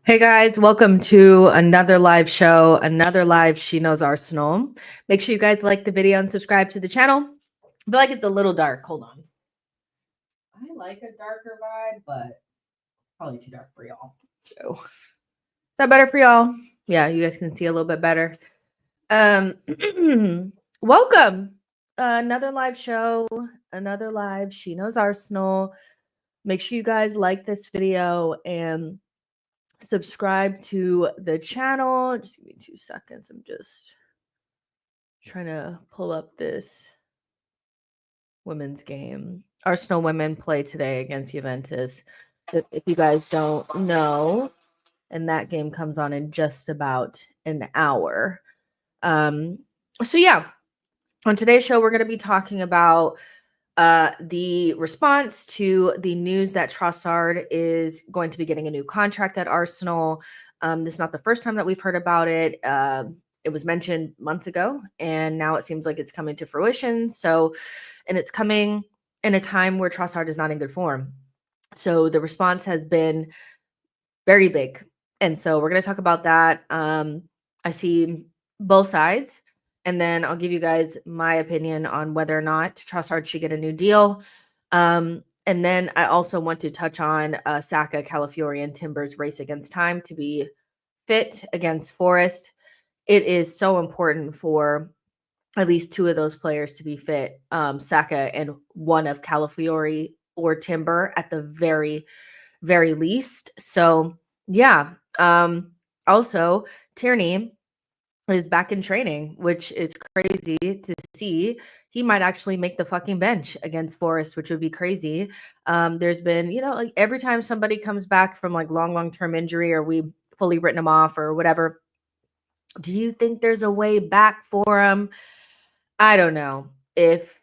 Hey guys, welcome to another live show, another live She Knows Arsenal. Make sure you guys like the video and subscribe to the channel. I feel like it's a little dark. Hold on. I like a darker vibe, but probably too dark for y'all. So, is that better for y'all? Yeah, you guys can see a little bit better. Welcome. Another live show, another live She Knows Arsenal. Make sure you guys like this video and subscribe to the channel. Just give me 2 seconds. I'm just trying to pull up this women's game. Arsenal women play today against Juventus. If you guys don't know, and that game comes on in just about an hour. So yeah, on today's show, we're going to be talking about the response to the news that Trossard is going to be getting a new contract at Arsenal. This is not the first time that we've heard about it. It was mentioned months ago, and now it seems like it's coming to fruition. And it's coming in a time where Trossard is not in good form. So the response has been very big. And so we're going to talk about that. I see both sides. And then I'll give you guys my opinion on whether or not Trossard should get a new deal. And then I also want to touch on Saka, Calafiori, and Timber's race against time to be fit against Forest. It is so important for at least 2 of those players to be fit, Saka and one of Calafiori or Timber at the very, very least. So, yeah. Also, Tierney is back in training, which is crazy to see. He might actually make the fucking bench against Forest, which would be crazy. There's been, like every time somebody comes back from like long-term injury or we fully written them off or whatever, do you think there's a way back for him? I don't know. If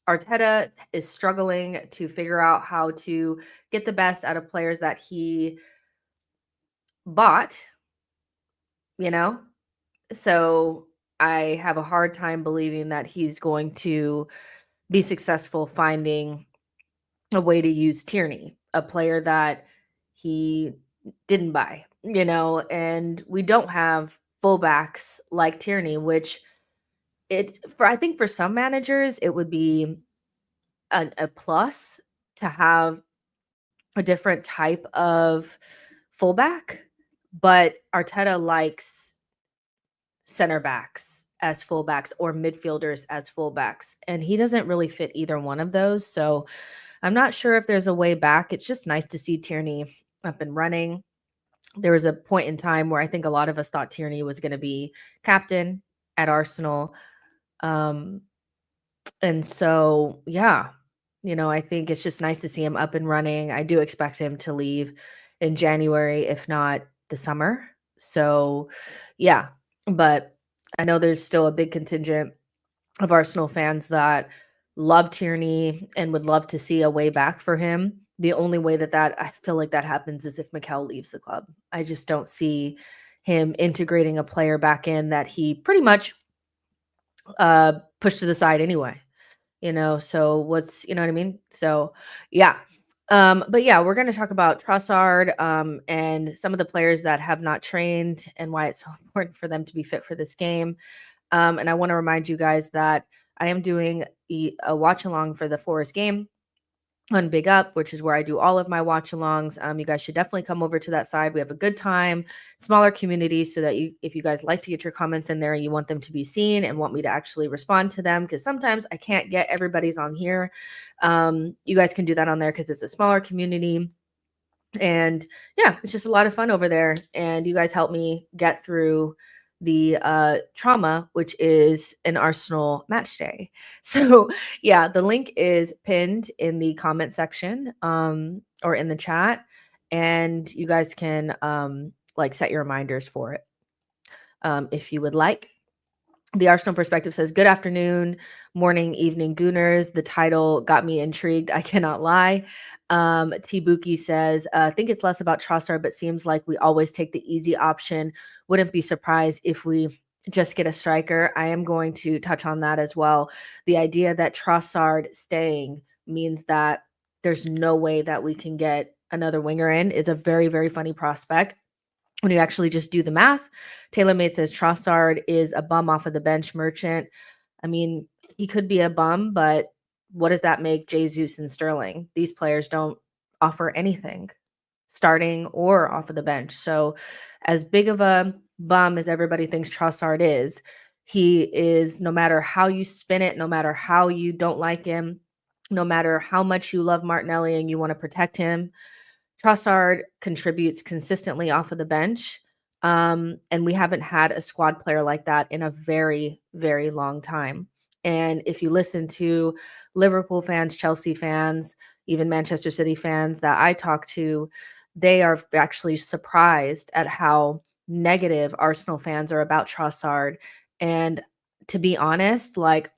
Arteta is struggling to figure out how to get the best out of players that he bought, so I have a hard time believing that he's going to be successful finding a way to use Tierney, a player that he didn't buy, and we don't have fullbacks like Tierney, which I think for some managers, it would be a plus to have a different type of fullback, but Arteta likes center backs as fullbacks or midfielders as fullbacks, and he doesn't really fit either one of those. So I'm not sure if there's a way back. It's just nice to see Tierney up and running. There was a point in time where I think a lot of us thought Tierney was going to be captain at Arsenal. And so, yeah, I think it's just nice to see him up and running. I do expect him to leave in January, if not the summer. So, yeah, but I know there's still a big contingent of Arsenal fans that love Tierney and would love to see a way back for him. The only way that I feel like that happens is if Mikel leaves the club. I just don't see him integrating a player back in that he pretty much pushed to the side anyway. So you know what I mean? So, yeah. But yeah, we're going to talk about Trossard and some of the players that have not trained and why it's so important for them to be fit for this game. And I want to remind you guys that I am doing a watch along for the Forest game on Big Up, which is where I do all of my watch alongs. You guys should definitely come over to that side. We have a good time, smaller community, so that if you guys like to get your comments in there and you want them to be seen and want me to actually respond to them, because sometimes I can't get everybody's on here. You guys can do that on there because it's a smaller community. And yeah, it's just a lot of fun over there. And you guys help me get through the trauma, which is an Arsenal match day. So yeah, the link is pinned in the comment section or in the chat, and you guys can set your reminders for it if you would like. The Arsenal Perspective says, good afternoon, morning, evening, Gooners. The title got me intrigued. I cannot lie. T-Buki says, I think it's less about Trossard, but seems like we always take the easy option. Wouldn't be surprised if we just get a striker. I am going to touch on that as well. The idea that Trossard staying means that there's no way that we can get another winger in is a very, very funny prospect. When you actually just do the math, TaylorMade says Trossard is a bum off of the bench merchant. I mean, he could be a bum, but what does that make Jesus and Sterling? These players don't offer anything, starting or off of the bench. So as big of a bum as everybody thinks Trossard is, he is, no matter how you spin it, no matter how you don't like him, no matter how much you love Martinelli and you want to protect him, Trossard contributes consistently off of the bench. And we haven't had a squad player like that in a very, very long time. And if you listen to Liverpool fans, Chelsea fans, even Manchester City fans that I talk to, they are actually surprised at how negative Arsenal fans are about Trossard. And to be honest, like,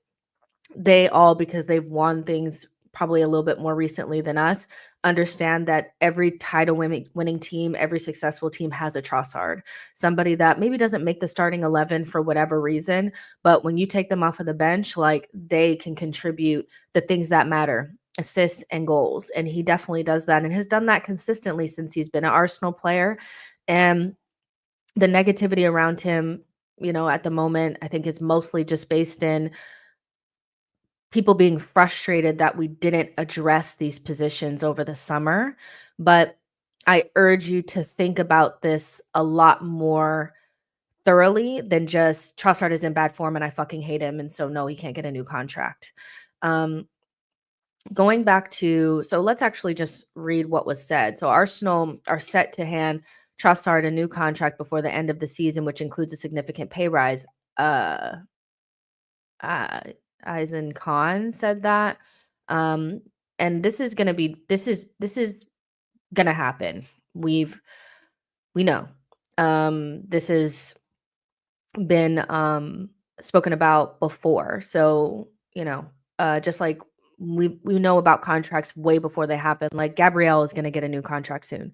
they all, because they've won things probably a little bit more recently than us, understand that every title winning team, every successful team has a Trossard, somebody that maybe doesn't make the starting 11 for whatever reason, but when you take them off of the bench, like, they can contribute the things that matter, assists and goals. And he definitely does that and has done that consistently since he's been an Arsenal player. And the negativity around him, at the moment, I think is mostly just based in people being frustrated that we didn't address these positions over the summer. But I urge you to think about this a lot more thoroughly than just Trossard is in bad form and I fucking hate him. And so, no, he can't get a new contract. Going back to, so let's actually just read what was said. So Arsenal are set to hand Trossard a new contract before the end of the season, which includes a significant pay rise. Eisen Khan said that. And this is gonna be this is gonna happen. We know. This has been spoken about before. So, just like we know about contracts way before they happen. Like, Gabrielle is gonna get a new contract soon.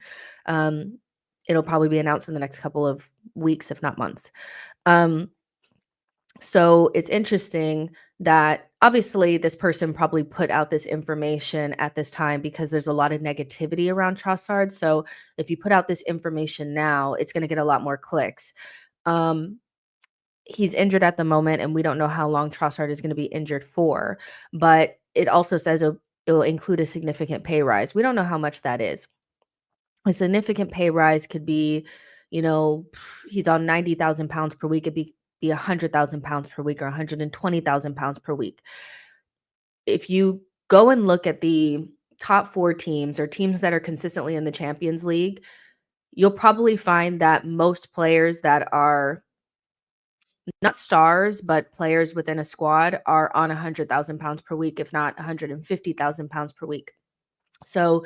It'll probably be announced in the next couple of weeks, if not months. So it's interesting that obviously this person probably put out this information at this time because there's a lot of negativity around Trossard. So if you put out this information now, it's going to get a lot more clicks. He's injured at the moment, and we don't know how long Trossard is going to be injured for. But it also says it'll include a significant pay rise. We don't know how much that is. A significant pay rise could be, he's on 90,000 pounds per week. It'd be 100,000 pounds per week or 120,000 pounds per week. If you go and look at the top 4 teams or teams that are consistently in the Champions League, you'll probably find that most players that are not stars, but players within a squad are on 100,000 pounds per week, if not 150,000 pounds per week. So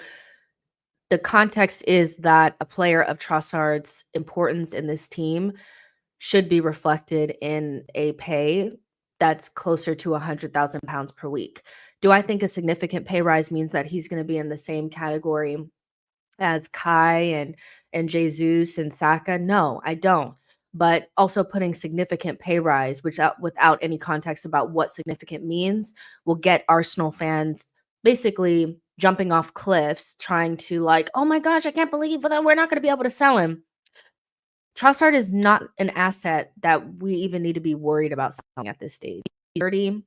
the context is that a player of Trossard's importance in this team should be reflected in a pay that's closer to 100,000 pounds per week. Do I think a significant pay rise means that he's going to be in the same category as Kai and Jesus and Saka? No, I don't. But also putting significant pay rise, without any context about what significant means, will get Arsenal fans basically jumping off cliffs, trying to, like, oh my gosh, I can't believe that we're not going to be able to sell him. Trossard is not an asset that we even need to be worried about selling at this stage. 30,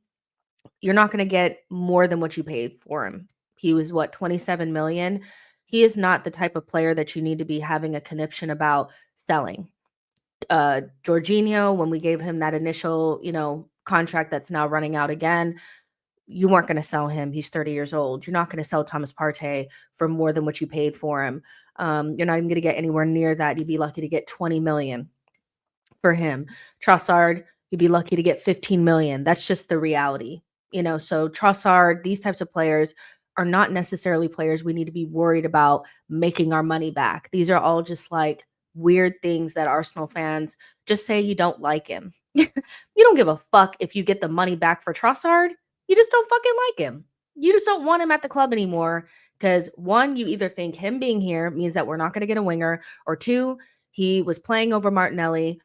you're not going to get more than what you paid for him. He was 27 million. He is not the type of player that you need to be having a conniption about selling. Jorginho, when we gave him that initial, contract that's now running out again, you weren't going to sell him. He's 30 years old. You're not going to sell Thomas Partey for more than what you paid for him. You're not even going to get anywhere near that. You'd be lucky to get 20 million for him. Trossard, you'd be lucky to get 15 million. That's just the reality. So Trossard, these types of players are not necessarily players we need to be worried about making our money back. These are all just like weird things that Arsenal fans just say you don't like him. You don't give a fuck if you get the money back for Trossard. You just don't fucking like him. You just don't want him at the club anymore because, one, you either think him being here means that we're not going to get a winger, or two, he was playing over Martinelli.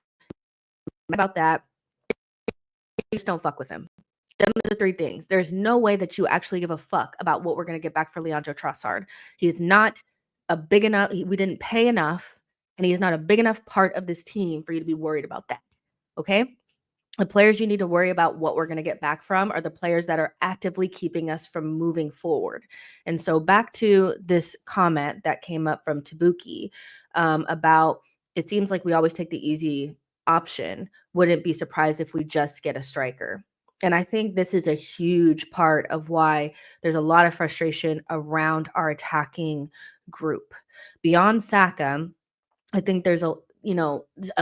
About that, you just don't fuck with him. Them are the 3 things. There's no way that you actually give a fuck about what we're going to get back for Leandro Trossard. He is not we didn't pay enough, and he is not a big enough part of this team for you to be worried about that. Okay? The players you need to worry about what we're going to get back from are the players that are actively keeping us from moving forward. And so back to this comment that came up from Tabuki about it seems like we always take the easy option. Wouldn't be surprised if we just get a striker. And I think this is a huge part of why there's a lot of frustration around our attacking group. Beyond Saka, I think there's a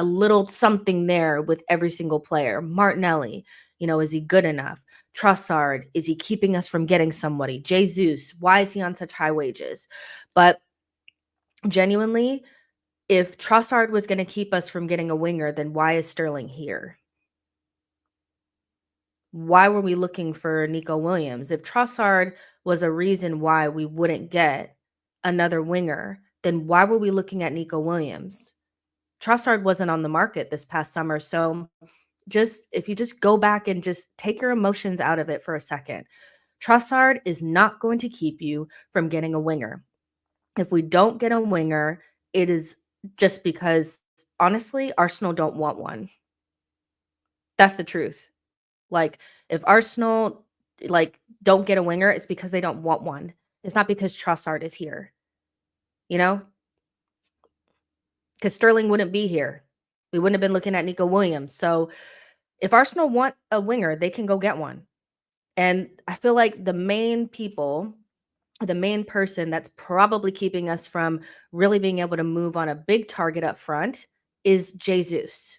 little something there with every single player. Martinelli, is he good enough? Trossard, is he keeping us from getting somebody? Jesus, why is he on such high wages? But genuinely, if Trossard was going to keep us from getting a winger, then why is Sterling here? Why were we looking for Nico Williams? If Trossard was a reason why we wouldn't get another winger, then why were we looking at Nico Williams? Trossard wasn't on the market this past summer. So if you just go back and just take your emotions out of it for a second, Trossard is not going to keep you from getting a winger. If we don't get a winger, it is just because, honestly, Arsenal don't want one. That's the truth. Like, if Arsenal, don't get a winger, it's because they don't want one. It's not because Trossard is here. Because Sterling wouldn't be here. We wouldn't have been looking at Nico Williams. So if Arsenal want a winger, they can go get one. And I feel like the main person that's probably keeping us from really being able to move on a big target up front is Jesus.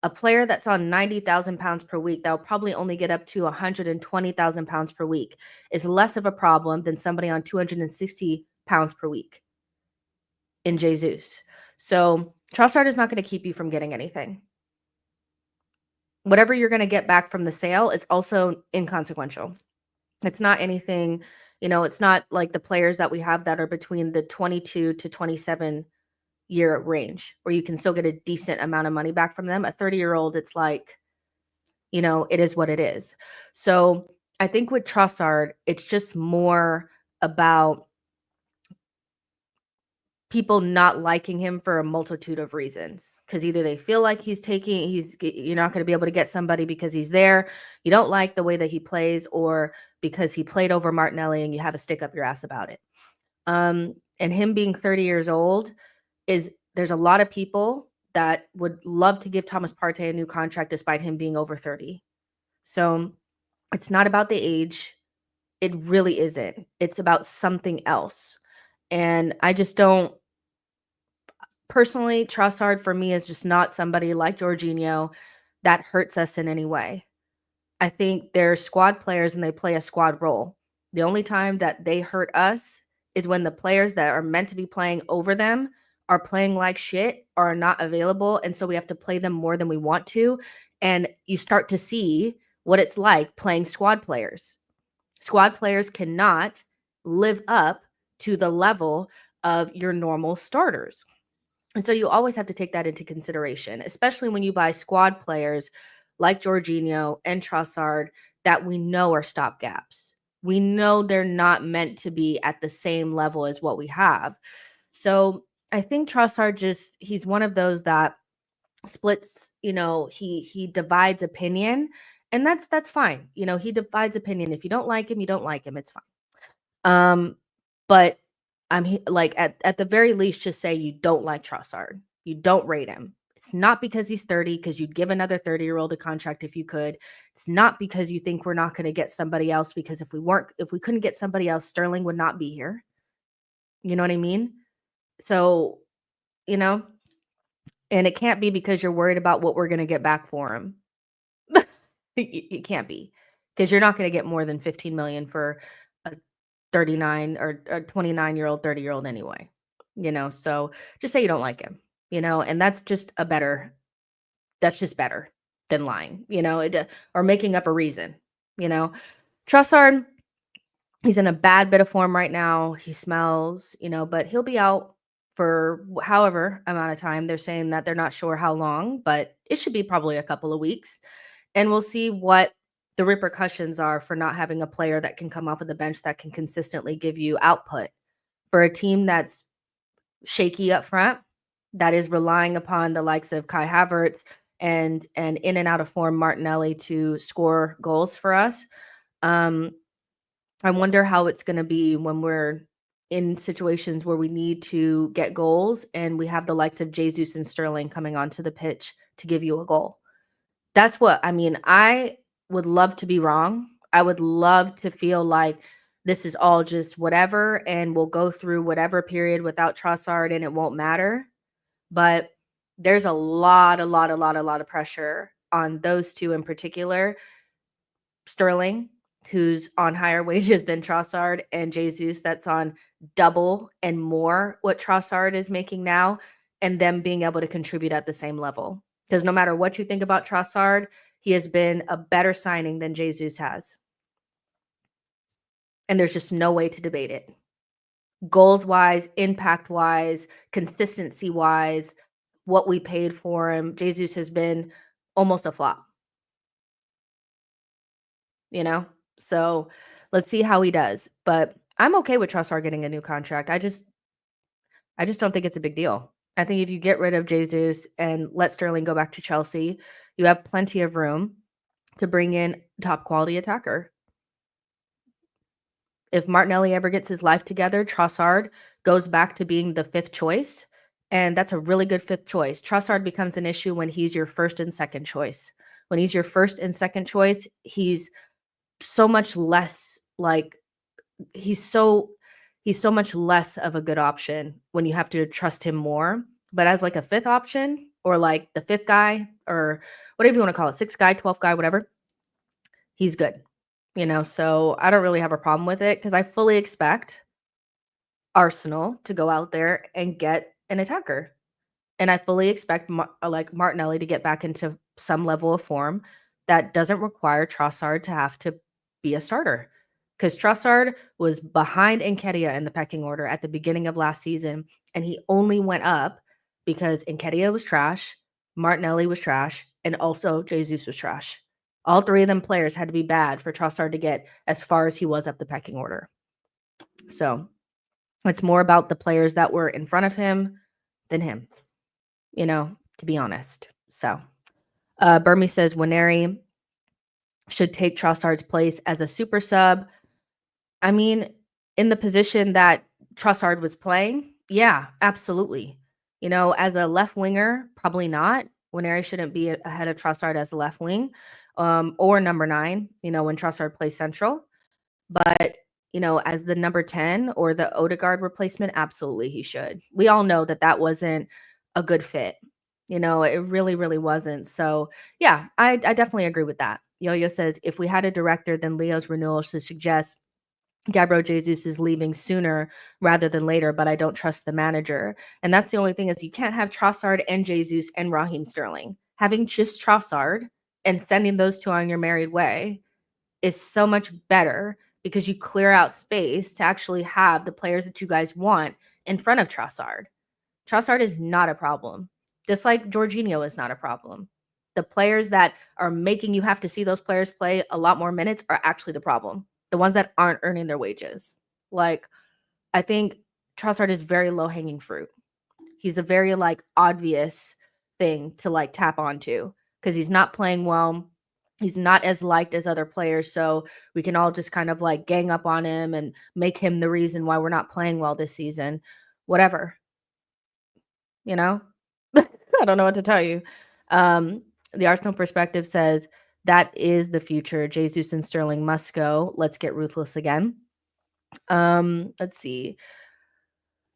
A player that's on 90,000 pounds per week that will probably only get up to 120,000 pounds per week is less of a problem than somebody on 260 pounds per week in Jesus. So Trossard is not going to keep you from getting anything. Whatever you're going to get back from the sale is also inconsequential. It's not anything, it's not like the players that we have that are between the 22 to 27 year range where you can still get a decent amount of money back from them. A 30-year-old, it's like, it is what it is. So I think with Trossard, it's just more about people not liking him for a multitude of reasons, because either they feel like you're not going to be able to get somebody because he's there, you don't like the way that he plays, or because he played over Martinelli and you have a stick up your ass about it. And him being 30 years old, there's a lot of people that would love to give Thomas Partey a new contract despite him being over 30. So it's not about the age. It really isn't. It's about something else. And I just don't, personally, Trossard for me is just not somebody like Jorginho that hurts us in any way. I think they're squad players and they play a squad role. The only time that they hurt us is when the players that are meant to be playing over them are playing like shit or are not available. And so we have to play them more than we want to. And you start to see what it's like playing squad players. Squad players cannot live up to the level of your normal starters. And so you always have to take that into consideration, especially when you buy squad players like Jorginho and Trossard that we know are stopgaps. We know they're not meant to be at the same level as what we have. So I think Trossard he's one of those that splits, he divides opinion, and that's fine. He divides opinion. If you don't like him, you don't like him. It's fine. But like at the very least, just say you don't like Trossard. You don't rate him. It's not because he's 30, because you'd give another 30-year-old a contract if you could. It's not because you think we're not going to get somebody else, because if we couldn't get somebody else, Sterling would not be here. You know what I mean? So, and it can't be because you're worried about what we're going to get back for him. It can't be, because you're not going to get more than 15 million for a 39 or 29-year-old, 30-year-old anyway, so just say you don't like him, and that's just better than lying, or making up a reason, Trossard, he's in a bad bit of form right now. He smells, but he'll be out for however amount of time. They're saying that they're not sure how long, but it should be probably a couple of weeks, and we'll see what the repercussions are for not having a player that can come off of the bench that can consistently give you output for a team that's shaky up front, that is relying upon the likes of Kai Havertz and in and out of form Martinelli to score goals for us. I wonder how it's going to be when we're in situations where we need to get goals and we have the likes of Jesus and Sterling coming onto the pitch to give you a goal. That's what I mean. I would love to be wrong. I would love to feel like this is all just whatever and we'll go through whatever period without Trossard and it won't matter. But there's a lot of pressure on those two in particular. Sterling, who's on higher wages than Trossard, and Jesus, that's on double and more what Trossard is making now, and them being able to contribute at the same level. Because no matter what you think about Trossard, he has been a better signing than Jesus has. And there's just no way to debate it. Goals-wise, impact-wise, consistency-wise, what we paid for him, Jesus has been almost a flop. You know? So let's see how he does. But I'm okay with Trossard getting a new contract. I just don't think it's a big deal. I think if you get rid of Jesus and let Sterling go back to Chelsea, you have plenty of room to bring in top quality attacker. If Martinelli ever gets his life together, Trossard goes back to being the fifth choice. And that's a really good fifth choice. Trossard becomes an issue when he's your first and second choice. When he's your first and second choice, he's so much less like he's so much less of a good option when you have to trust him more. But as like a fifth option or like the fifth guy or whatever you want to call it, sixth guy, 12th guy, whatever, he's good. You know, so I don't really have a problem with it because I fully expect Arsenal to go out there and get an attacker. And I fully expect like Martinelli to get back into some level of form that doesn't require Trossard to have to be a starter. Because Trossard was behind Nketiah in the pecking order at the beginning of last season, and he only went up because Nketiah was trash, Martinelli was trash, and also Jesus was trash. All three of them players had to be bad for Trossard to get as far as he was up the pecking order. So it's more about the players that were in front of him than him, you know, to be honest. So Burmy says Waneri should take Trossard's place as a super sub. I mean, in the position that Trossard was playing, yeah, absolutely. You know, as a left winger, probably not. Waneri shouldn't be ahead of Trossard as a left wing or number 9, you know, when Trossard plays central. But, you know, as the number 10 or the Odegaard replacement, absolutely he should. We all know that that wasn't a good fit. You know, it really, really wasn't. So, yeah, I definitely agree with that. Yo-Yo says, if we had a director, then Leo's renewal should suggest Gabriel Jesus is leaving sooner rather than later, but I don't trust the manager. And that's the only thing is you can't have Trossard and Jesus and Raheem Sterling. Having just Trossard and sending those two on your merry way is so much better because you clear out space to actually have the players that you guys want in front of Trossard. Trossard is not a problem, just like Jorginho is not a problem. The players that are making you have to see those players play a lot more minutes are actually the problem. The ones that aren't earning their wages. Like, I think Trossard is very low-hanging fruit. He's a very, like, obvious thing to, like, tap onto because he's not playing well. He's not as liked as other players, so we can all just kind of, like, gang up on him and make him the reason why we're not playing well this season. Whatever. You know? I don't know what to tell you. The Arsenal perspective says, that is the future. Jesus and Sterling must go. Let's get ruthless again. Let's see.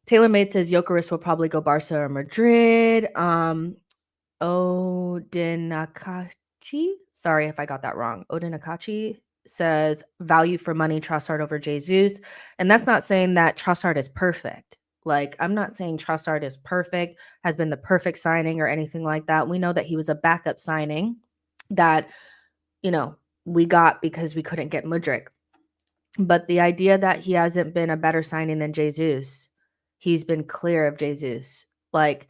Taylor Made says Jokeris will probably go Barca or Madrid. Odinakachi. Sorry if I got that wrong. Odinakachi says value for money, Trossard over Jesus. And that's not saying that Trossard is perfect. Like, I'm not saying Trossard is perfect, has been the perfect signing or anything like that. We know that he was a backup signing that, you know, we got because we couldn't get Mudryk. But the idea that he hasn't been a better signing than Jesus, he's been clear of Jesus. Like,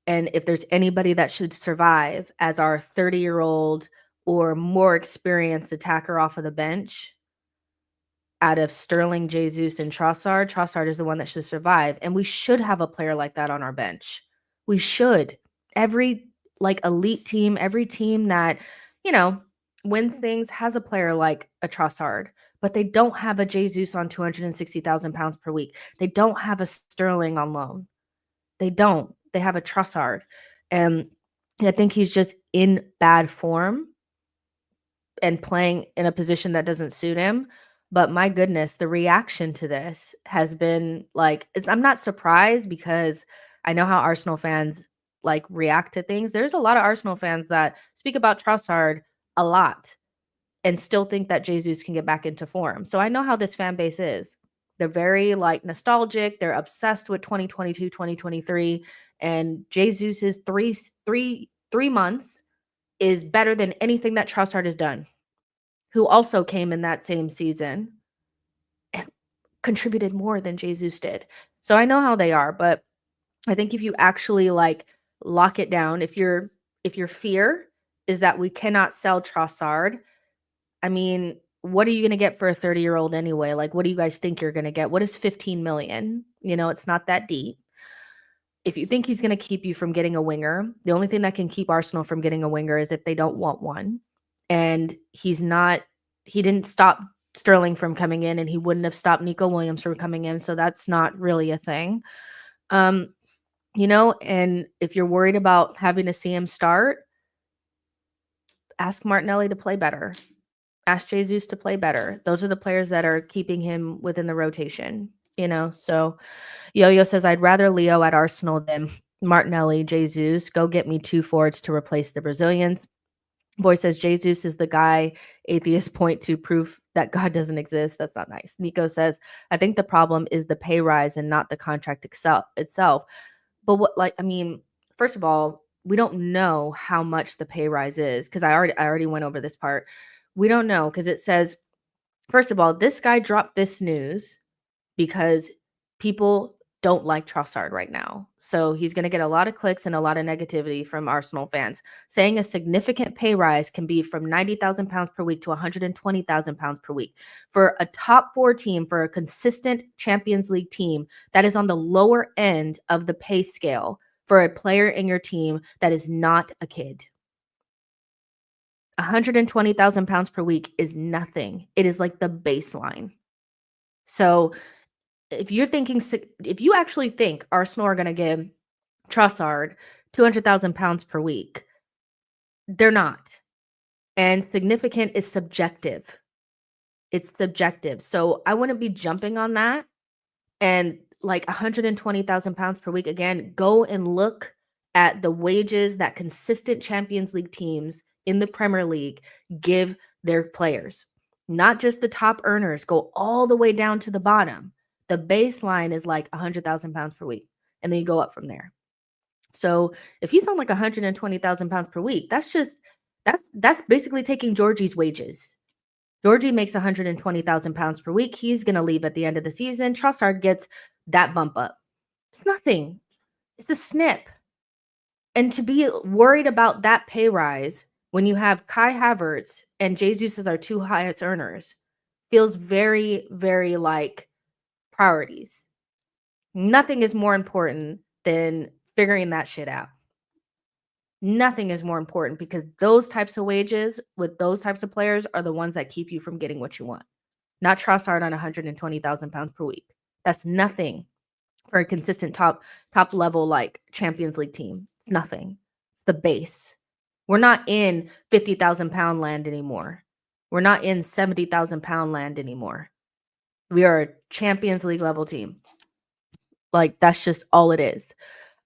and if there's anybody that should survive as our 30-year-old or more experienced attacker off of the bench, out of Sterling, Jesus, and Trossard. Trossard is the one that should survive. And we should have a player like that on our bench. We should. Every like elite team, every team that, you know, wins things has a player like a Trossard, but they don't have a Jesus on 260,000 pounds per week. They don't have a Sterling on loan. They don't. They have a Trossard. And I think he's just in bad form and playing in a position that doesn't suit him. But my goodness, the reaction to this has been like, I'm not surprised because I know how Arsenal fans like react to things. There's a lot of Arsenal fans that speak about Trossard a lot and still think that Jesus can get back into form. So I know how this fan base is. They're very like nostalgic. They're obsessed with 2022, 2023. And Jesus's three months is better than anything that Trossard has done, who also came in that same season and contributed more than Jesus did. So I know how they are, but I think if you actually like lock it down, if your fear is that we cannot sell Trossard, I mean, what are you going to get for a 30-year-old anyway? Like, what do you guys think you're going to get? What is 15 million? You know, it's not that deep. If you think he's going to keep you from getting a winger, the only thing that can keep Arsenal from getting a winger is if they don't want one. And he didn't stop Sterling from coming in, and he wouldn't have stopped Nico Williams from coming in. So that's not really a thing. You know, and if you're worried about having to see him start, ask Martinelli to play better. Ask Jesus to play better. Those are the players that are keeping him within the rotation, you know? So Yo-Yo says, I'd rather Leo at Arsenal than Martinelli, Jesus. Go get me 2 forwards to replace the Brazilians. Boy says, Jesus is the guy atheists point to prove that God doesn't exist. That's not nice. Nico says, I think the problem is the pay rise and not the contract itself. But what, like, I mean, first of all, we don't know how much the pay rise is because I already went over this part. We don't know because it says, first of all, this guy dropped this news because people don't like Trossard right now. So he's going to get a lot of clicks and a lot of negativity from Arsenal fans. Saying a significant pay rise can be from 90,000 pounds per week to 120,000 pounds per week. For a top 4 team, for a consistent Champions League team, that is on the lower end of the pay scale for a player in your team that is not a kid. 120,000 pounds per week is nothing. It is like the baseline. So if you actually think Arsenal are going to give Trossard 200,000 pounds per week, they're not. And significant is subjective. It's subjective. So I wouldn't be jumping on that. And like 120,000 pounds per week, again, go and look at the wages that consistent Champions League teams in the Premier League give their players. Not just the top earners, go all the way down to the bottom. The baseline is like 100,000 pounds per week, and then you go up from there. So if he's on like 120,000 pounds per week, that's basically taking Georgie's wages. Georgie makes 120,000 pounds per week. He's going to leave at the end of the season. Trossard gets that bump up. It's nothing. It's a snip. And to be worried about that pay rise when you have Kai Havertz and Jesus as our 2 highest earners feels very, very like priorities. Nothing is more important than figuring that shit out. Nothing is more important because those types of wages with those types of players are the ones that keep you from getting what you want. Not Trossard on 120,000 pounds per week. That's nothing for a consistent top level like Champions League team. It's nothing. It's the base. We're not in 50,000 pound land anymore. We're not in 70,000 pound land anymore. We are a Champions League level team. Like that's just all it is.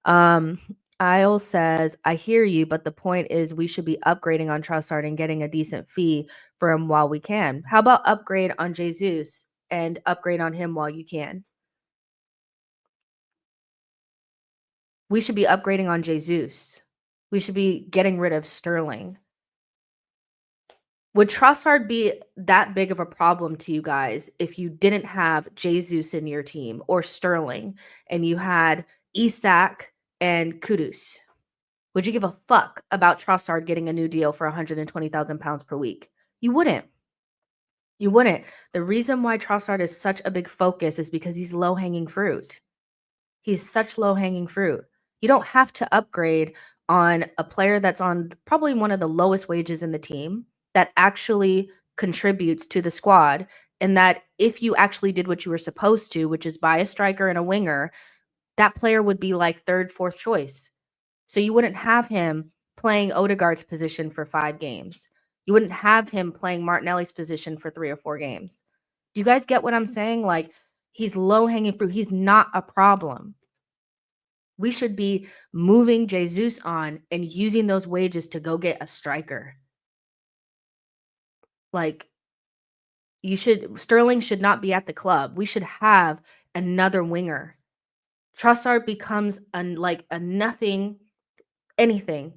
Isle says, I hear you, but the point is we should be upgrading on Trossard and getting a decent fee for him while we can. How about upgrade on Jesus and upgrade on him while you can? We should be upgrading on Jesus. We should be getting rid of Sterling. Would Trossard be that big of a problem to you guys if you didn't have Jesus in your team or Sterling and you had Isak and Kudus? Would you give a fuck about Trossard getting a new deal for 120,000 pounds per week? You wouldn't. You wouldn't. The reason why Trossard is such a big focus is because he's low-hanging fruit. He's such low-hanging fruit. You don't have to upgrade on a player that's on probably one of the lowest wages in the team that actually contributes to the squad, and that if you actually did what you were supposed to, which is buy a striker and a winger, that player would be like third, fourth choice. So you wouldn't have him playing Odegaard's position for 5 games. You wouldn't have him playing Martinelli's position for 3 or 4 games. Do you guys get what I'm saying? Like, he's low-hanging fruit. He's not a problem. We should be moving Jesus on and using those wages to go get a striker. Like, Sterling should not be at the club. We should have another winger. Trossard becomes a nothing, anything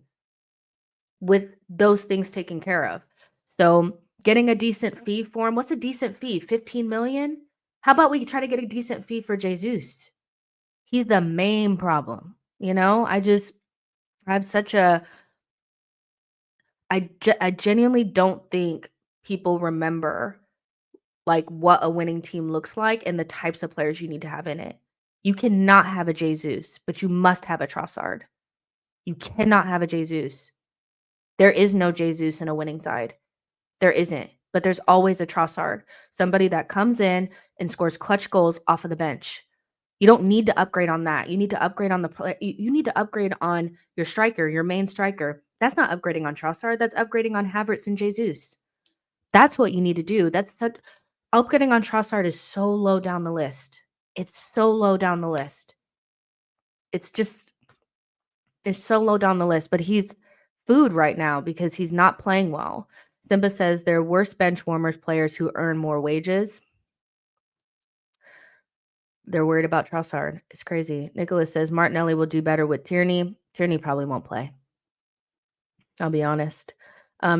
with those things taken care of. So getting a decent fee for him. What's a decent fee? 15 million? How about we try to get a decent fee for Jesus? He's the main problem. I have such a, I genuinely don't think people remember like what a winning team looks like and the types of players you need to have in it. You cannot have a Jesus, but you must have a Trossard. You cannot have a Jesus. There is no Jesus in a winning side. There isn't. But there's always a Trossard, somebody that comes in and scores clutch goals off of the bench. You don't need to upgrade on that. You need to upgrade on you need to upgrade on your striker, your main striker. That's not upgrading on Trossard. That's upgrading on Havertz and Jesus. That's what you need to do. Upgrading on Trossard is so low down the list. It's so low down the list. It's so low down the list, but he's food right now because he's not playing well. Simba says there are worse bench warmers players who earn more wages. They're worried about Trossard. It's crazy. Nicholas says Martinelli will do better with Tierney. Tierney probably won't play. I'll be honest.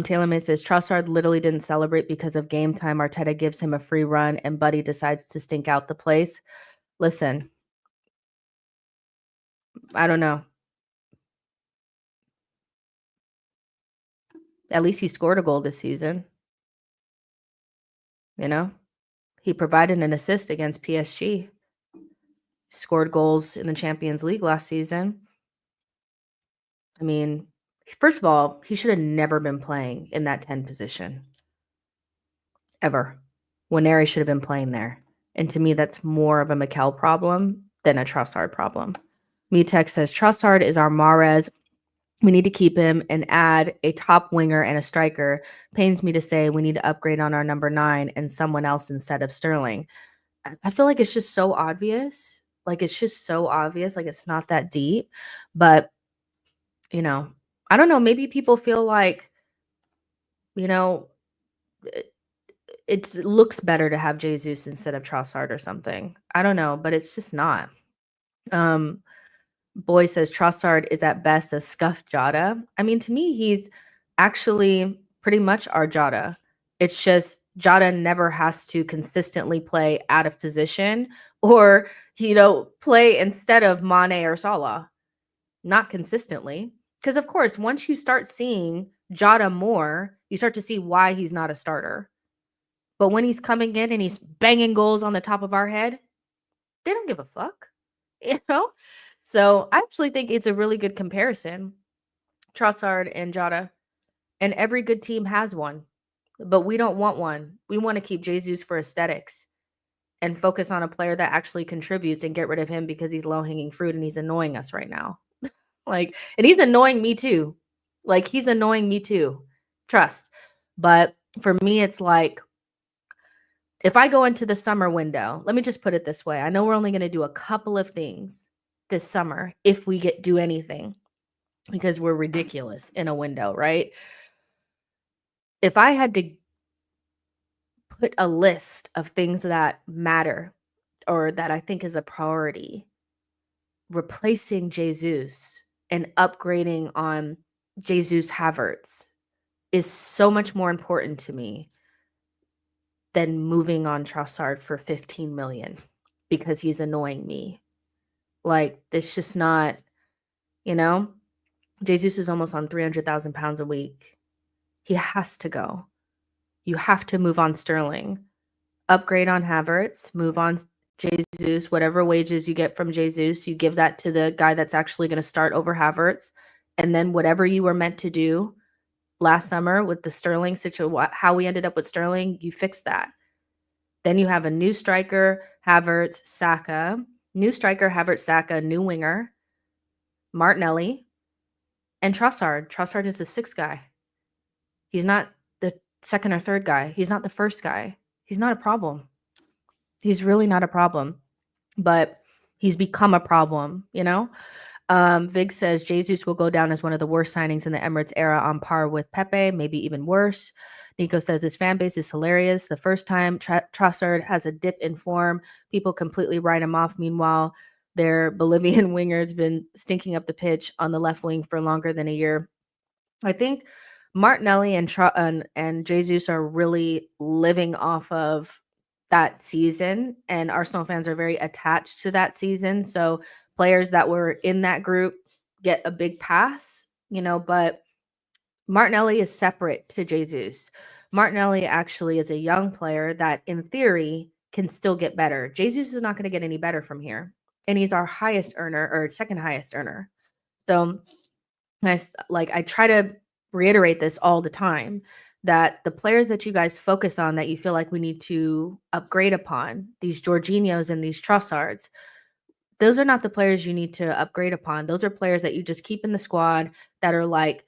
Taylor May says Trossard literally didn't celebrate because of game time. Arteta gives him a free run and Buddy decides to stink out the place. Listen, I don't know. At least he scored a goal this season. He provided an assist against PSG. Scored goals in the Champions League last season. I mean, first of all, he should have never been playing in that 10 position. Ever. Waneri should have been playing there. And to me, that's more of a Mikel problem than a Trossard problem. Metex says, Trossard is our Mahrez. We need to keep him and add a top winger and a striker. Pains me to say we need to upgrade on our number 9 and someone else instead of Sterling. I feel like it's just so obvious. Like, it's just so obvious. Like, it's not that deep. But, I don't know. Maybe people feel like, it looks better to have Jesus instead of Trossard or something. I don't know, but it's just not. Boy says Trossard is at best a scuffed Jota. I mean, to me, he's actually pretty much our Jota. It's just Jota never has to consistently play out of position or, play instead of Mane or Salah. Not consistently. Because, of course, once you start seeing Jota more, you start to see why he's not a starter. But when he's coming in and he's banging goals on the top of our head, they don't give a fuck. So I actually think it's a really good comparison, Trossard and Jota. And every good team has one, but we don't want one. We want to keep Jesus for aesthetics and focus on a player that actually contributes and get rid of him because he's low-hanging fruit and he's annoying us right now. And he's annoying me too. He's annoying me too. Trust. But for me, it's like, if I go into the summer window, let me just put it this way. I know we're only going to do a couple of things this summer if we do anything, because we're ridiculous in a window, right? If I had to put a list of things that matter or that I think is a priority, replacing Jesus and upgrading on Jesus Havertz is so much more important to me than moving on Trossard for 15 million because he's annoying me. It's just not, Jesus is almost on 300,000 pounds a week. He has to go. You have to move on Sterling. Upgrade on Havertz, move on Jesus, whatever wages you get from Jesus, you give that to the guy that's actually going to start over Havertz. And then whatever you were meant to do last summer with the Sterling situation, how we ended up with Sterling, you fix that. Then you have a new striker, Havertz, Saka, new striker, Havertz, Saka, new winger, Martinelli, and Trossard. Trossard is the sixth guy. He's not the second or third guy. He's not the first guy. He's not a problem. He's really not a problem, but he's become a problem, you know? Vig says Jesus will go down as one of the worst signings in the Emirates era, on par with Pepe, maybe even worse. Nico says his fan base is hilarious. The first time Trossard has a dip in form, people completely write him off. Meanwhile, their Bolivian winger's been stinking up the pitch on the left wing for longer than a year. I think Martinelli and Jesus are really living off of that season, and Arsenal fans are very attached to that season. So players that were in that group get a big pass, you know, but Martinelli is separate to Jesus. Martinelli actually is a young player that in theory can still get better. Jesus is not going to get any better from here. And he's our highest earner, or second highest earner. So I try to reiterate this all the time, that the players that you guys focus on that you feel like we need to upgrade upon, these Jorginhos and these Trossards, those are not the players you need to upgrade upon. Those are players that you just keep in the squad that are like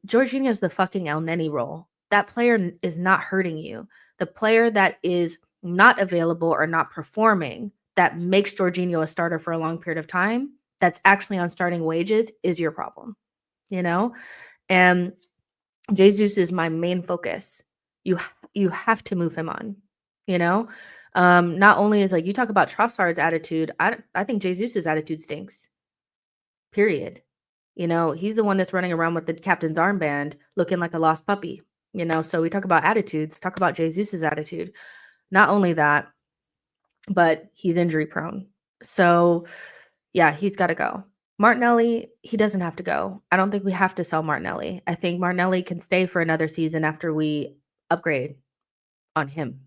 Jorginho's the fucking El Neni role. That player is not hurting you. The player that is not available or not performing that makes Jorginho a starter for a long period of time, that's actually on starting wages, is your problem, you know? And Jesus is my main focus. You have to move him on, you know? Not only is, like, you talk about Trossard's attitude, I think Jesus's attitude stinks. Period. You know, he's the one that's running around with the captain's armband looking like a lost puppy, you know? So we talk about attitudes, talk about Jesus's attitude. Not only that, but he's injury prone. So yeah, he's got to go. Martinelli, he doesn't have to go. I don't think we have to sell Martinelli. I think Martinelli can stay for another season after we upgrade on him,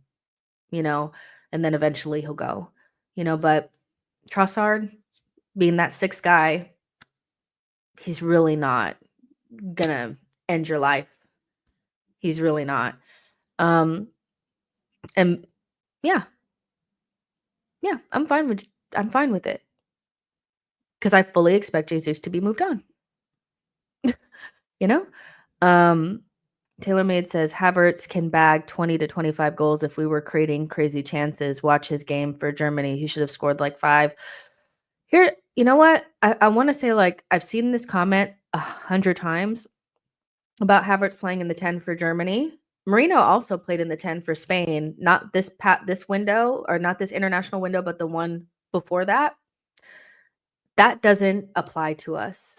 you know, and then eventually he'll go, you know. But Trossard, being that sixth guy, he's really not gonna end your life. He's really not. And yeah, I'm fine with it, because I fully expect Jesus to be moved on. You know? TaylorMade says Havertz can bag 20 to 25 goals if we were creating crazy chances. Watch his game for Germany. He should have scored like 5. Here, you know what? I want to say, like, I've seen this comment 100 times about Havertz playing in the 10 for Germany. Marino also played in the 10 for Spain, not this window, or not this international window, but the one before that. That doesn't apply to us.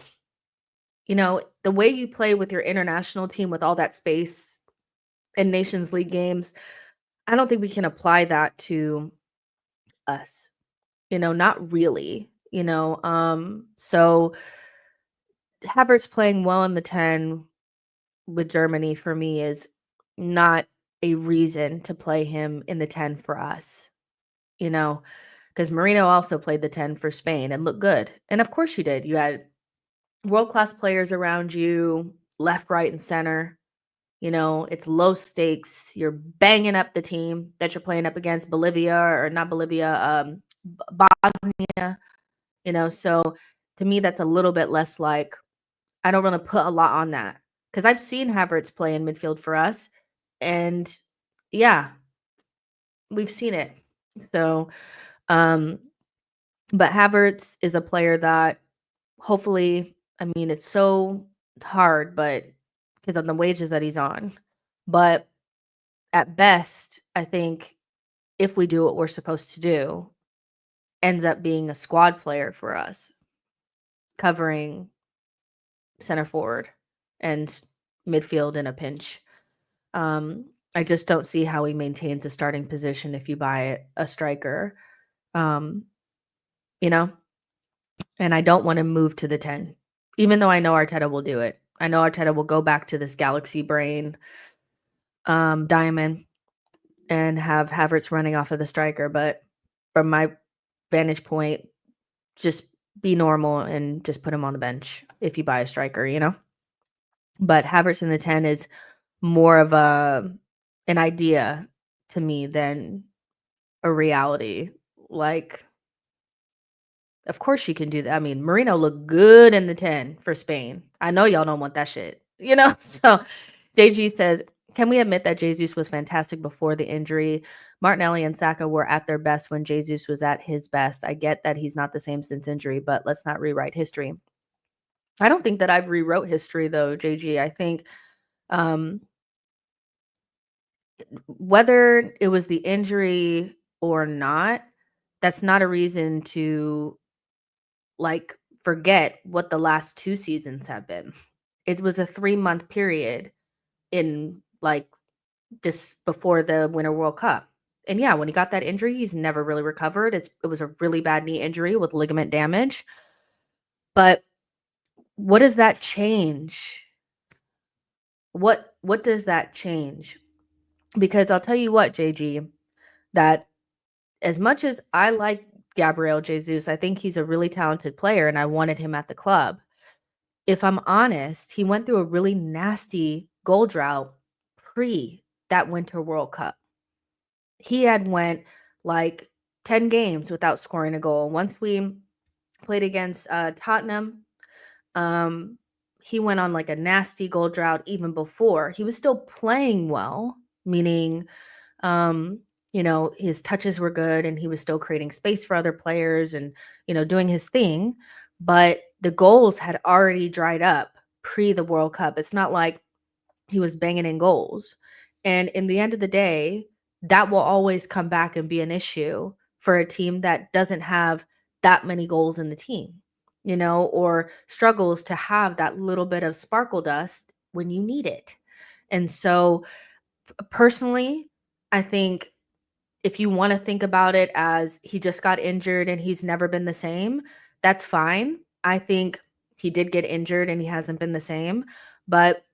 You know, the way you play with your international team with all that space in Nations League games, I don't think we can apply that to us. You know, not really. You know, so Havertz playing well in the 10 with Germany for me is not a reason to play him in the 10 for us. You know, because Marino also played the 10 for Spain and looked good. And of course you did. You had world-class players around you, left, right, and center. You know, it's low stakes. You're banging up the team that you're playing up against, Bolivia, or not Bolivia, Bosnia, you know. So to me, that's a little bit less, like, I don't really put a lot on that, because I've seen Havertz play in midfield for us, and yeah, we've seen it. So, but Havertz is a player that hopefully, I mean, it's so hard, but because of the wages that he's on, but at best, I think if we do what we're supposed to do, ends up being a squad player for us, covering center forward and midfield in a pinch. I just don't see how he maintains a starting position if you buy a striker, you know? And I don't want to move to the 10, even though I know Arteta will do it. I know Arteta will go back to this galaxy brain diamond and have Havertz running off of the striker. But from my vantage point, just be normal and just put him on the bench if you buy a striker, you know? But Havertz in the 10 is more of an idea to me than a reality. Like, of course you can do that. I mean, Marino looked good in the 10 for Spain. I know y'all don't want that shit, you know? So JG says, can we admit that Jesus was fantastic before the injury? Martinelli and Saka were at their best when Jesus was at his best. I get that he's not the same since injury, but let's not rewrite history. I don't think that I've rewrote history though, JG. I think whether it was the injury or not, that's not a reason to like forget what the last 2 seasons have been. It was a 3-month period in like this before the Winter World Cup. And yeah, when he got that injury, he's never really recovered. It was a really bad knee injury with ligament damage. But what does that change? What does that change? Because I'll tell you what, JG, that as much as I like Gabriel Jesus, I think he's a really talented player and I wanted him at the club. If I'm honest, he went through a really nasty goal drought pre that Winter World Cup. He had went like 10 games without scoring a goal. Once we played against Tottenham, he went on like a nasty goal drought even before. He was still playing well, meaning you know, his touches were good and he was still creating space for other players and, you know, doing his thing. But the goals had already dried up pre the World Cup. It's not like he was banging in goals. And in the end of the day, that will always come back and be an issue for a team that doesn't have that many goals in the team, you know, or struggles to have that little bit of sparkle dust when you need it. And so, personally, I think if you want to think about it as he just got injured and he's never been the same, that's fine. I think he did get injured and he hasn't been the same, but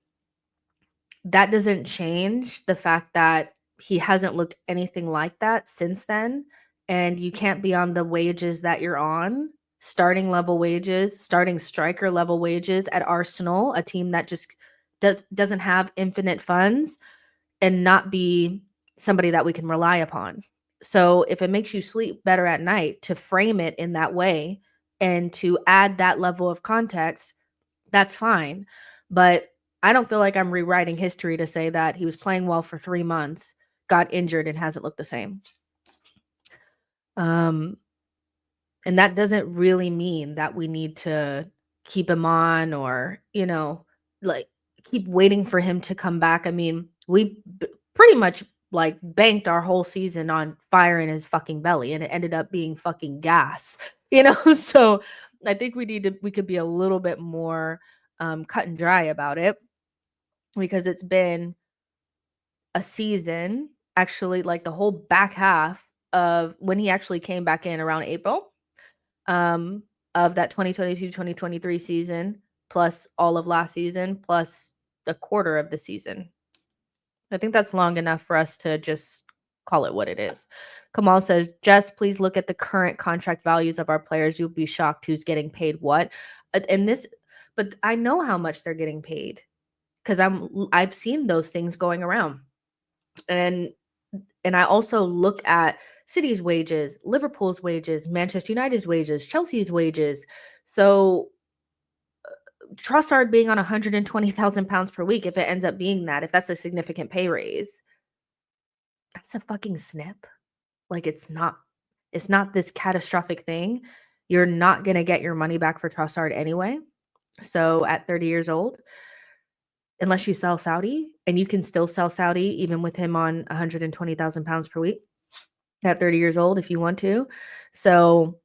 that doesn't change the fact that he hasn't looked anything like that since then. And you can't be on the wages that you're on, starting level wages, starting striker level wages at Arsenal, a team that just doesn't have infinite funds, and not be somebody that we can rely upon. So if it makes you sleep better at night to frame it in that way and to add that level of context, that's fine. But I don't feel like I'm rewriting history to say that he was playing well for 3 months, got injured, and hasn't looked the same. And that doesn't really mean that we need to keep him on or, you know, like keep waiting for him to come back. I mean, we pretty much like banked our whole season on fire in his fucking belly and it ended up being fucking gas, you know? So I think we could be a little bit more cut and dry about it because it's been a season, actually, like the whole back half of when he actually came back in around April of that 2022-2023 season, plus all of last season, plus a quarter of the season. I think that's long enough for us to just call it what it is. Kamal says, Jess, please look at the current contract values of our players. You'll be shocked who's getting paid what. And this, but I know how much they're getting paid because I've seen those things going around. And I also look at City's wages, Liverpool's wages, Manchester United's wages, Chelsea's wages. So Trossard being on 120,000 pounds per week, if it ends up being that, if that's a significant pay raise, that's a fucking snip. Like it's not this catastrophic thing. You're not going to get your money back for Trossard anyway. So at 30 years old, unless you sell Saudi, and you can still sell Saudi even with him on 120,000 pounds per week at 30 years old if you want to. So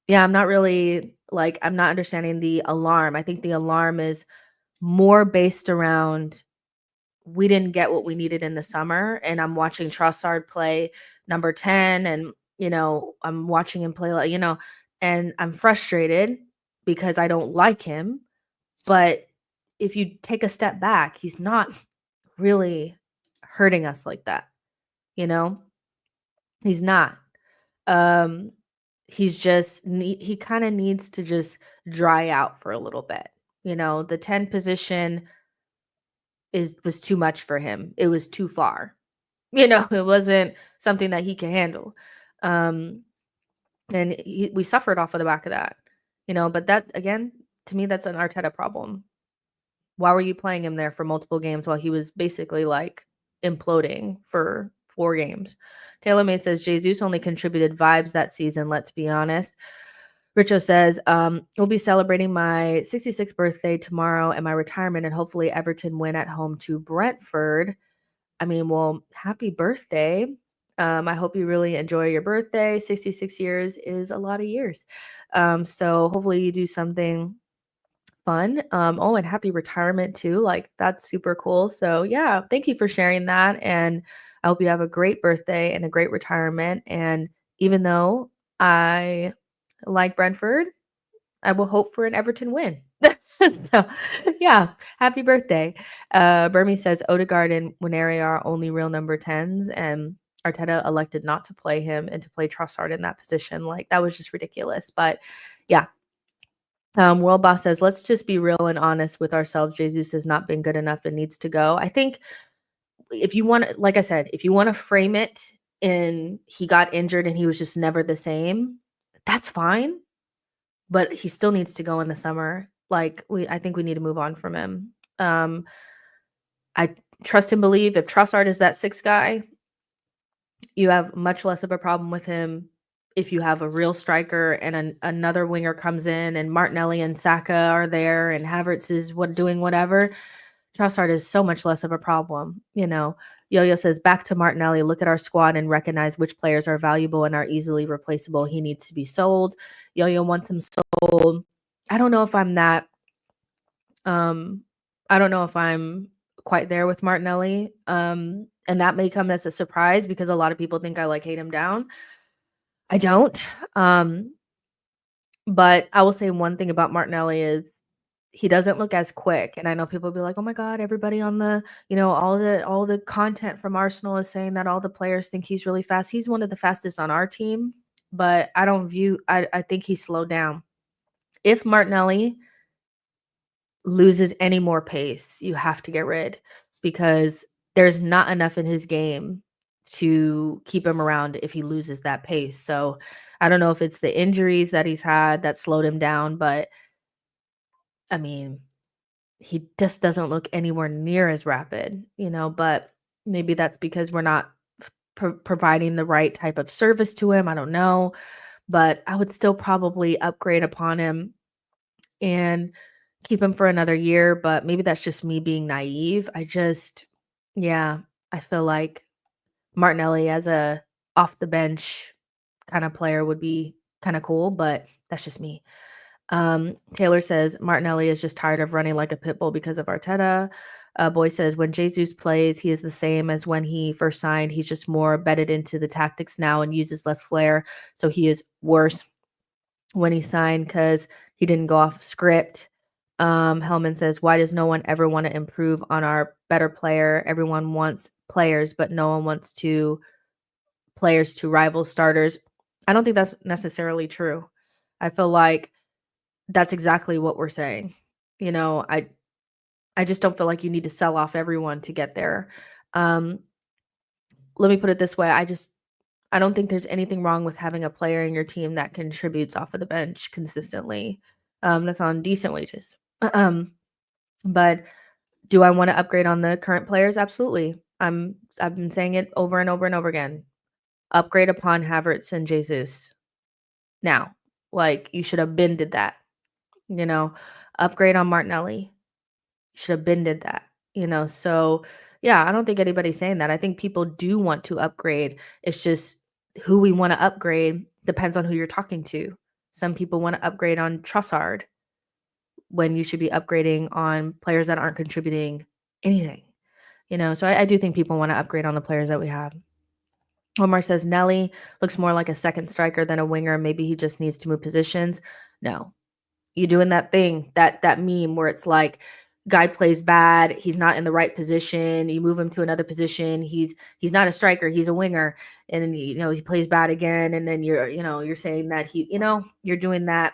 yeah, I'm not really like, I'm not understanding the alarm. I think the alarm is more based around we didn't get what we needed in the summer. And I'm watching Trossard play number 10 and, you know, I'm watching him play, like, you know, and I'm frustrated because I don't like him. But if you take a step back, he's not really hurting us like that. You know, he's not. He's just he kind of needs to just dry out for a little bit. You know, the 10 position was too much for him. It was too far. You know, it wasn't something that he can handle. And we suffered off of the back of that. You know, but that again, to me, that's an Arteta problem. Why were you playing him there for multiple games while he was basically like imploding for 4 games? TaylorMade says Jesus only contributed vibes that season, let's be honest. Richo says, we'll be celebrating my 66th birthday tomorrow and my retirement, and hopefully Everton win at home to Brentford. I mean, well, happy birthday. I hope you really enjoy your birthday. 66 years is a lot of years. So hopefully you do something fun. Oh, and happy retirement too. Like, that's super cool. So yeah, thank you for sharing that. And I hope you have a great birthday and a great retirement. And even though I like Brentford, I will hope for an Everton win. So yeah, happy birthday. Burmese says Odegaard and Wineri are only real number 10s, and Arteta elected not to play him and to play Trossard in that position. Like, that was just ridiculous. But yeah. World Boss says, let's just be real and honest with ourselves. Jesus has not been good enough and needs to go. I think if you want to, like I said, if you want to frame it in he got injured and he was just never the same, that's fine. But he still needs to go in the summer. Like, I think we need to move on from him. I trust and believe if Trossard is that 6th guy, you have much less of a problem with him. If you have a real striker and another winger comes in and Martinelli and Saka are there and Havertz is doing whatever, Trossard is so much less of a problem. You know, Yo-Yo says, back to Martinelli, look at our squad and recognize which players are valuable and are easily replaceable. He needs to be sold. Yo-Yo wants him sold. I don't know if I'm that, I don't know if I'm quite there with Martinelli. And that may come as a surprise because a lot of people think I like hate him down. I don't. But I will say one thing about Martinelli is he doesn't look as quick. And I know people will be like, oh my God, everybody on the, you know, all the content from Arsenal is saying that all the players think he's really fast. He's one of the fastest on our team, but I think he's slowed down. If Martinelli loses any more pace, you have to get rid, because there's not enough in his game to keep him around if he loses that pace. So I don't know if it's the injuries that he's had that slowed him down, but I mean, he just doesn't look anywhere near as rapid, you know, but maybe that's because we're not providing the right type of service to him. I don't know, but I would still probably upgrade upon him and keep him for another year. But maybe that's just me being naive. Yeah, I feel like Martinelli as a off the bench kind of player would be kind of cool, but that's just me. Taylor says Martinelli is just tired of running like a pit bull because of Arteta. Boy says when Jesus plays, he is the same as when he first signed. He's just more bedded into the tactics now and uses less flair. So he is worse when he signed because he didn't go off script. Hellman says, why does no one ever want to improve on our better player? Everyone wants players, but no one wants players to rival starters. I don't think that's necessarily true. I feel like that's exactly what we're saying. You know, I just don't feel like you need to sell off everyone to get there. Let me put it this way. I don't think there's anything wrong with having a player in your team that contributes off of the bench consistently. That's on decent wages. But do I want to upgrade on the current players? Absolutely. I've been saying it over and over and over again. Upgrade upon Havertz and Jesus. Now, like, you should have been did that. You know, upgrade on Martinelli. Should have been did that. You know, so yeah, I don't think anybody's saying that. I think people do want to upgrade. It's just who we want to upgrade depends on who you're talking to. Some people want to upgrade on Trossard when you should be upgrading on players that aren't contributing anything. You know, so I do think people want to upgrade on the players that we have. Omar says Nelly looks more like a second striker than a winger. Maybe he just needs to move positions. No, you doing that thing, that meme where it's like guy plays bad, he's not in the right position, you move him to another position, he's not a striker, he's a winger, and then, he plays bad again, and then you're saying that you're doing that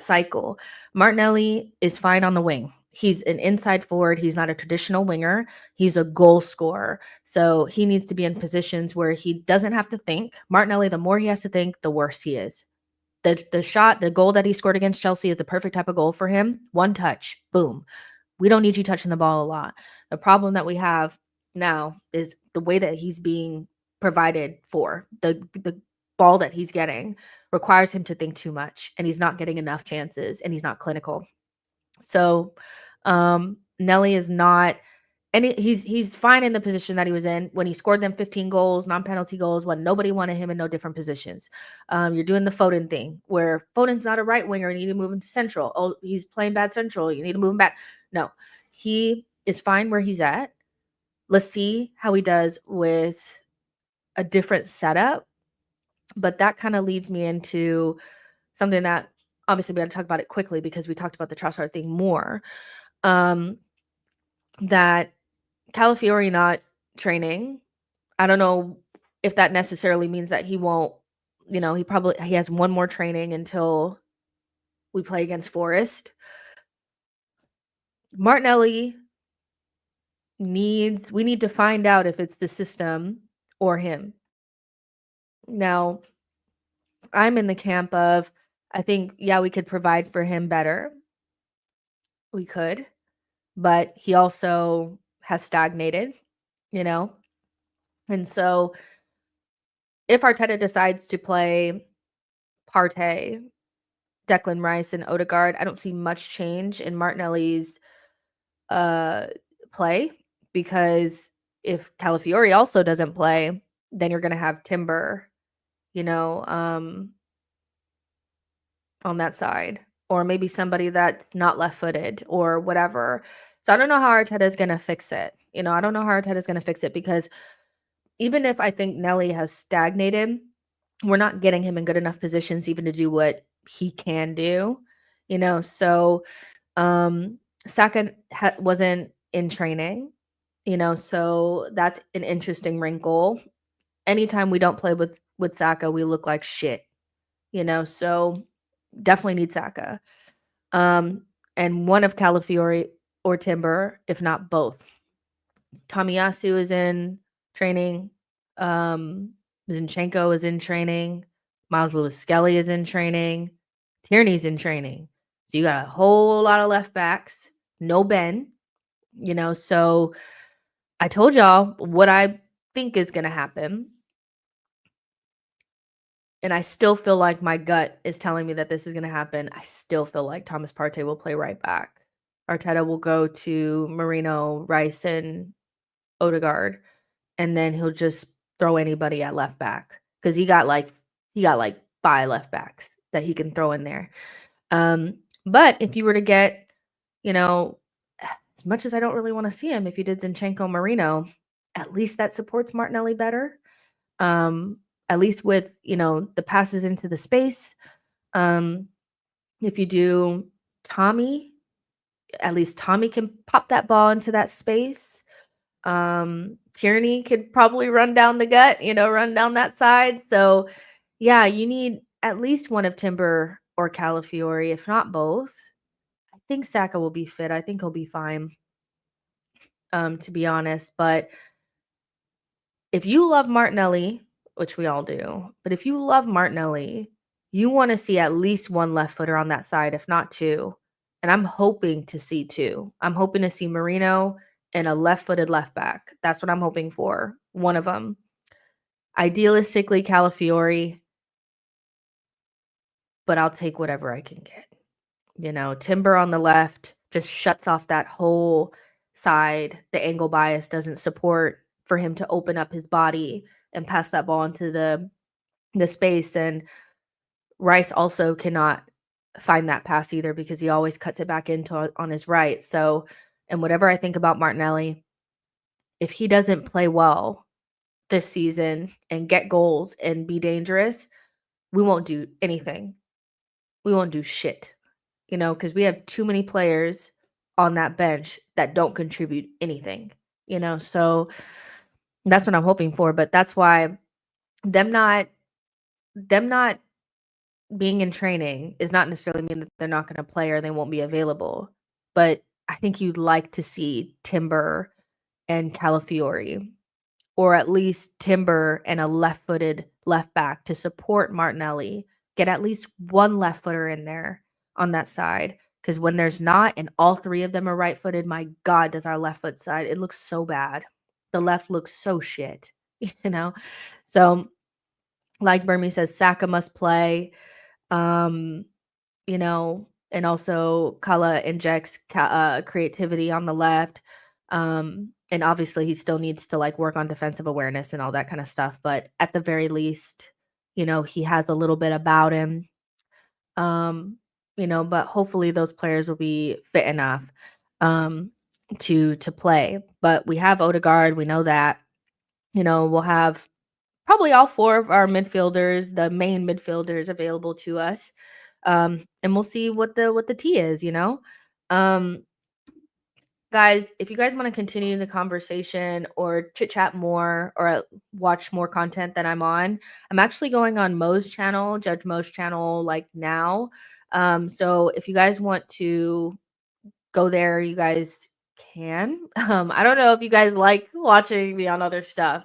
cycle. Martinelli is fine on the wing. He's an inside forward. He's not a traditional winger. He's a goal scorer. So he needs to be in positions where he doesn't have to think. Martinelli, the more he has to think, the worse he is. The goal that he scored against Chelsea is the perfect type of goal for him. One touch, boom. We don't need you touching the ball a lot. The problem that we have now is the way that he's being provided for. The ball that he's getting requires him to think too much, and he's not getting enough chances, and he's not clinical. So Nelly is not, and he's fine in the position that he was in when he scored them 15 goals, non-penalty goals, when nobody wanted him in no different positions. You're doing the Foden thing where Foden's not a right winger and you need to move him to central. Oh, he's playing bad central. You need to move him back. No, he is fine where he's at. Let's see how he does with a different setup. But that kind of leads me into something that obviously we got to talk about it quickly because we talked about the Trossard thing more. That Calafiori not training, I don't know if that necessarily means that he won't, he has one more training until we play against Martinelli. We need to find out if it's the system or him. Now, I'm in the camp of, I think, we could provide for him better. We could, but he also has stagnated, And so if Arteta decides to play Partey, Declan Rice, and Odegaard, I don't see much change in Martinelli's play, because if Calafiori also doesn't play, then you're going to have Timber, on that side, or maybe somebody that's not left-footed or whatever. So I don't know how Arteta is going to fix it. I don't know how Arteta is going to fix it, because even if I think Nelly has stagnated, we're not getting him in good enough positions even to do what he can do, So Saka wasn't in training, so that's an interesting wrinkle. Anytime we don't play with Saka, we look like shit, so definitely need Saka. And one of Calafiori or Timber, if not both. Tomiyasu is in training. Zinchenko is in training. Miles Lewis-Skelly is in training. Tierney's in training. So you got a whole lot of left backs. No Ben. So I told y'all what I think is going to happen. And I still feel like my gut is telling me that this is going to happen. I still feel like Thomas Partey will play right back. Arteta will go to Marino, Rice, and Odegaard, and then he'll just throw anybody at left back, because he got like 5 left backs that he can throw in there. But if you were to get, as much as I don't really want to see him, if you did Zinchenko, Marino, at least that supports Martinelli better. At least with, the passes into the space. If you do Tommy, at least Tommy can pop that ball into that space. Tierney could probably run down the gut, run down that side. So yeah, you need at least one of Timber or Calafiori, if not both. I think Saka will be fit. I think he'll be fine, to be honest. But if you love Martinelli, which we all do, but if you love Martinelli, you want to see at least one left footer on that side, if not 2. And I'm hoping to see 2. I'm hoping to see Marino and a left-footed left back. That's what I'm hoping for. One of them. Idealistically, Calafiori, but I'll take whatever I can get. Timber on the left just shuts off that whole side. The angle bias doesn't support for him to open up his body and pass that ball into the space. And Rice also cannot find that pass either, because he always cuts it back into on his right. So, and whatever I think about Martinelli, if he doesn't play well this season and get goals and be dangerous, we won't do anything. We won't do shit, because we have too many players on that bench that don't contribute anything, you know? So that's what I'm hoping for. But that's why them not being in training is not necessarily mean that they're not going to play or they won't be available. But I think you'd like to see Timber and Calafiori, or at least Timber and a left-footed left back to support Martinelli. Get at least one left footer in there on that side. Because when there's not, and all three of them are right-footed, my God, does our left foot side, it looks so bad. The left looks so shit, you know? So, like Burmy says, Saka must play. You know, and also Kala injects creativity on the left. And obviously he still needs to like work on defensive awareness and all that kind of stuff. But at the very least, you know, he has a little bit about him. You know, but hopefully those players will be fit enough to play. But we have Odegaard, we know that. You know, we'll have probably all four of our midfielders, the main midfielders available to us. And we'll see what the tea is, you know. Guys, if you guys want to continue the conversation or chit chat more or watch more content that I'm on, I'm actually going on Mo's channel, Judge Mo's channel, like now. So if you guys want to go there, you guys can. I don't know if you guys like watching me on other stuff,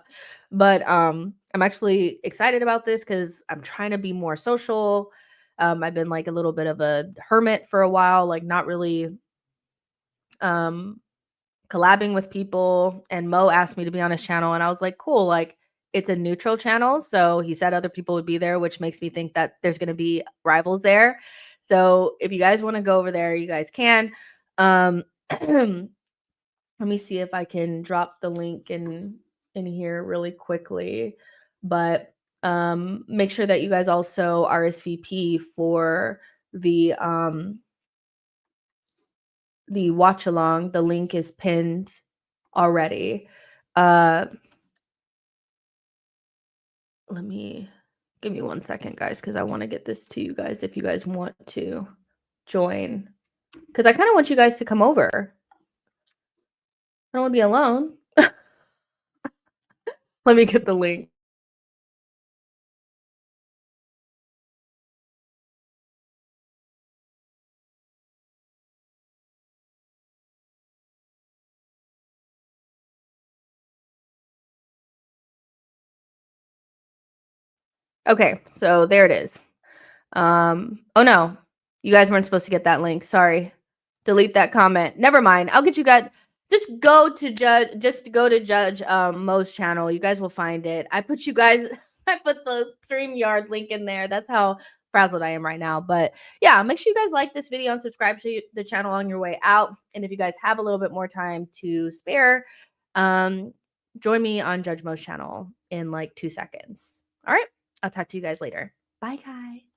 but I'm actually excited about this because I'm trying to be more social. I've been like a little bit of a hermit for a while, like not really collabing with people. And Mo asked me to be on his channel, and I was like, cool, like it's a neutral channel. So he said other people would be there, which makes me think that there's going to be rivals there. So if you guys want to go over there, you guys can. Let me see if I can drop the link in here really quickly. But make sure that you guys also RSVP for the watch along. The link is pinned already. Let me give me 1 second, guys, because I want to get this to you guys if you guys want to join. Because I kind of want you guys to come over. I don't want to be alone. Let me get the link. Okay, so there it is. Oh no, you guys weren't supposed to get that link. Sorry. Delete that comment. Never mind. I'll get you guys. Just go to Judge Mo's channel. You guys will find it. I put the StreamYard link in there. That's how frazzled I am right now. But yeah, make sure you guys like this video and subscribe to the channel on your way out. And if you guys have a little bit more time to spare, join me on Judge Mo's channel in like 2 seconds. All right. I'll talk to you guys later. Bye, guys.